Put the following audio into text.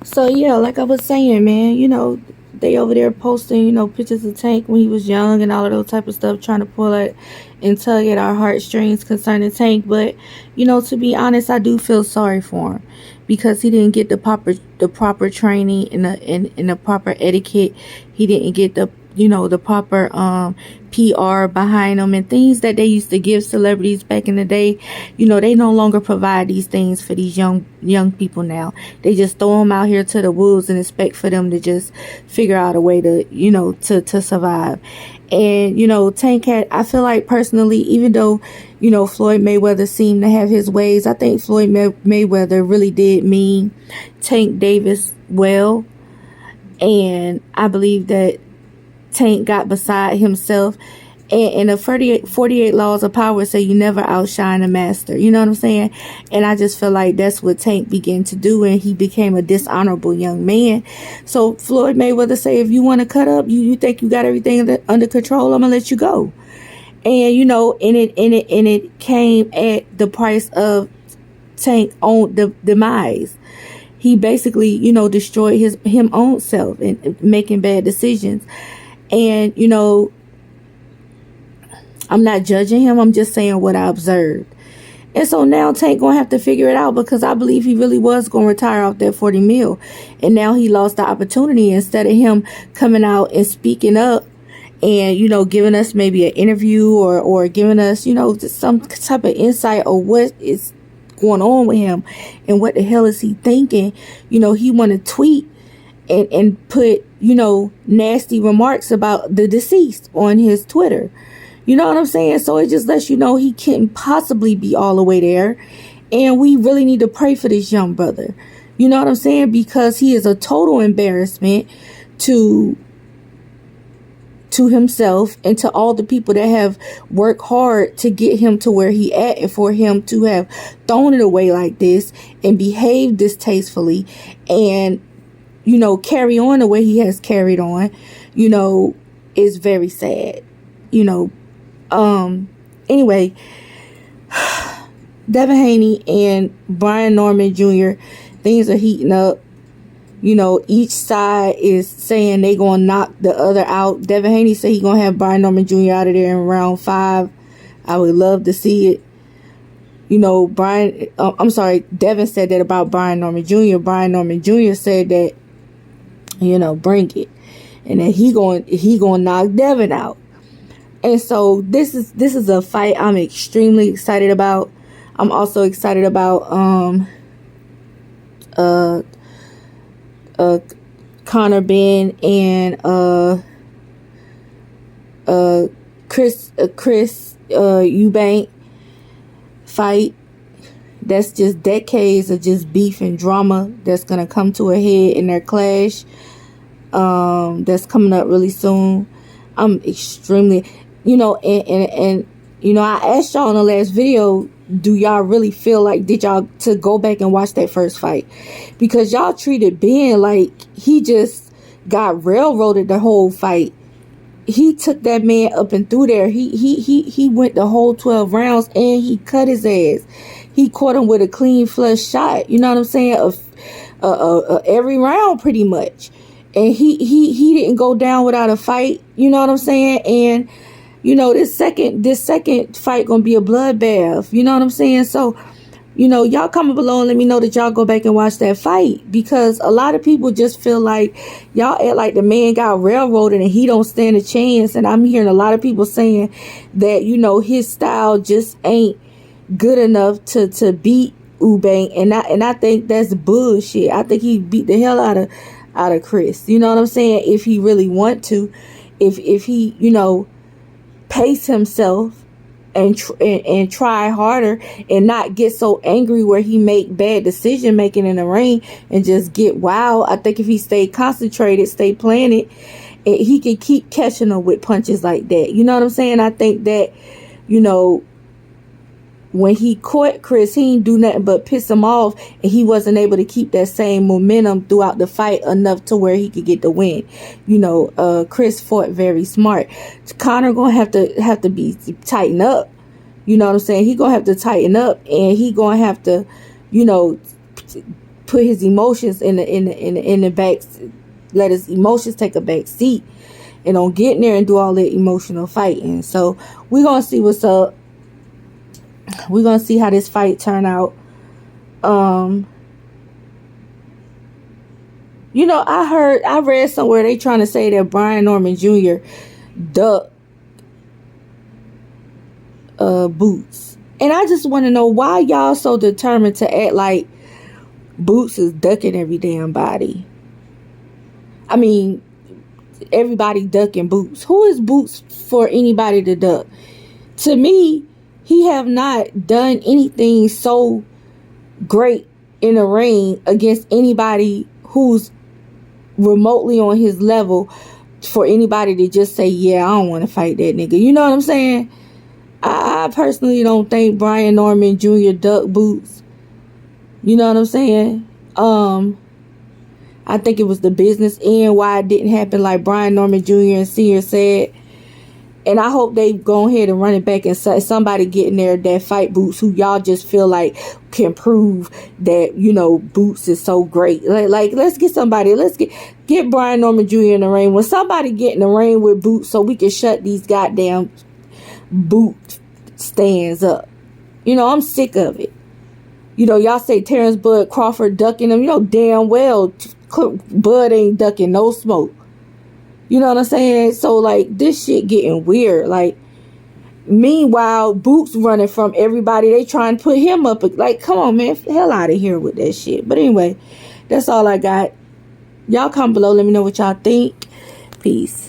So yeah, like I was saying, man, they over there posting, pictures of Tank when he was young and all of those type of stuff, trying to pull at and tug at our heartstrings concerning Tank. But to be honest, I do feel sorry for him because he didn't get the proper training and the proper etiquette. He didn't get the proper PR behind them and things that they used to give celebrities back in the day. They no longer provide these things for these young people now. They just throw them out here to the wolves and expect for them to just figure out a way to to survive. And Tank had, I feel like personally, even though Floyd Mayweather seemed to have his ways, I think Floyd Mayweather really did mean Tank Davis well. And I believe that Tank got beside himself. And the 48 laws of power say you never outshine a master. You know what I'm saying? And I just feel like that's what Tank began to do, and he became a dishonorable young man. So Floyd Mayweather say, if you want to cut up, you think you got everything under control, I'm gonna let you go. And and it came at the price of Tank own the demise. He basically destroyed him own self and making bad decisions. And I'm not judging him. I'm just saying what I observed. And so now Tank gonna have to figure it out, because I believe he really was gonna retire off that 40 mil. And now he lost the opportunity. Instead of him coming out and speaking up and giving us maybe an interview or giving us just some type of insight of what is going on with him and what the hell is he thinking. He want to tweet and put nasty remarks about the deceased on his Twitter. You know what I'm saying? So it just lets you know he can't possibly be all the way there. And we really need to pray for this young brother. You know what I'm saying? Because he is a total embarrassment to himself and to all the people that have worked hard to get him to where he at, and for him to have thrown it away like this and behaved distastefully and carry on the way he has carried on, is very sad. Anyway, Devin Haney and Brian Norman Jr., things are heating up. Each side is saying they gonna knock the other out. Devin Haney said he gonna have Brian Norman Jr. out of there in round 5. I would love to see it. Devin said that about Brian Norman Jr. Brian Norman Jr. said that, bring it. And then he gonna knock Devin out. And so this is a fight I'm extremely excited about. I'm also excited about Conor Benn and Chris Eubank fight. That's just decades of just beef and drama that's gonna come to a head in their clash. That's coming up really soon. I'm extremely, I asked y'all in the last video, do y'all really feel like, did y'all to go back and watch that first fight? Because y'all treated Ben like he just got railroaded the whole fight. He took that man up and through there. He went the whole 12 rounds and he cut his ass. He caught him with a clean flush shot. You know what I'm saying? Every round pretty much. And he didn't go down without a fight. You know what I'm saying? And this second fight gonna be a bloodbath. You know what I'm saying? So y'all comment below and let me know that y'all go back and watch that fight, because a lot of people just feel like y'all act like the man got railroaded and he don't stand a chance. And I'm hearing a lot of people saying that his style just ain't good enough to beat Eubank, and I think that's bullshit. I think he beat the hell out of Chris. You know what I'm saying? If he really want to, if he pace himself and try harder and not get so angry where he make bad decision making in the ring and just get wild. I think if he stay concentrated, stay planted, he can keep catching them with punches like that. You know what I'm saying? I think that when he caught Chris, he didn't do nothing but piss him off, and he wasn't able to keep that same momentum throughout the fight enough to where he could get the win. Chris fought very smart. Conor gonna have to be tighten up. You know what I'm saying? He gonna have to tighten up, and he gonna have to, put his emotions in the back, let his emotions take a back seat, and don't get in there and do all that emotional fighting. So we're gonna see what's up. We're gonna see how this fight turn out. I read somewhere they trying to say that Brian Norman Jr. ducked Boots. And I just want to know why y'all so determined to act like Boots is ducking every damn body. I mean, everybody ducking Boots. Who is Boots for anybody to duck? To me, he have not done anything so great in the ring against anybody who's remotely on his level for anybody to just say, yeah, I don't want to fight that nigga. You know what I'm saying? I personally don't think Brian Norman Jr. ducked Boots. You know what I'm saying? I think it was the business end why it didn't happen, like Brian Norman Jr. and Sr. said. And I hope they go ahead and run it back and say somebody get in there that fight Boots, who y'all just feel like can prove that, Boots is so great. Like let's get somebody, let's get Brian Norman Jr. in the ring. When somebody get in the ring with Boots so we can shut these goddamn boot stands up. I'm sick of it. Y'all say Terrence Bud Crawford ducking him. Damn well Bud ain't ducking no smoke. You know what I'm saying? So, this shit getting weird. Meanwhile, Boots running from everybody. They trying to put him up. Come on, man. Hell out of here with that shit. But anyway, that's all I got. Y'all comment below. Let me know what y'all think. Peace.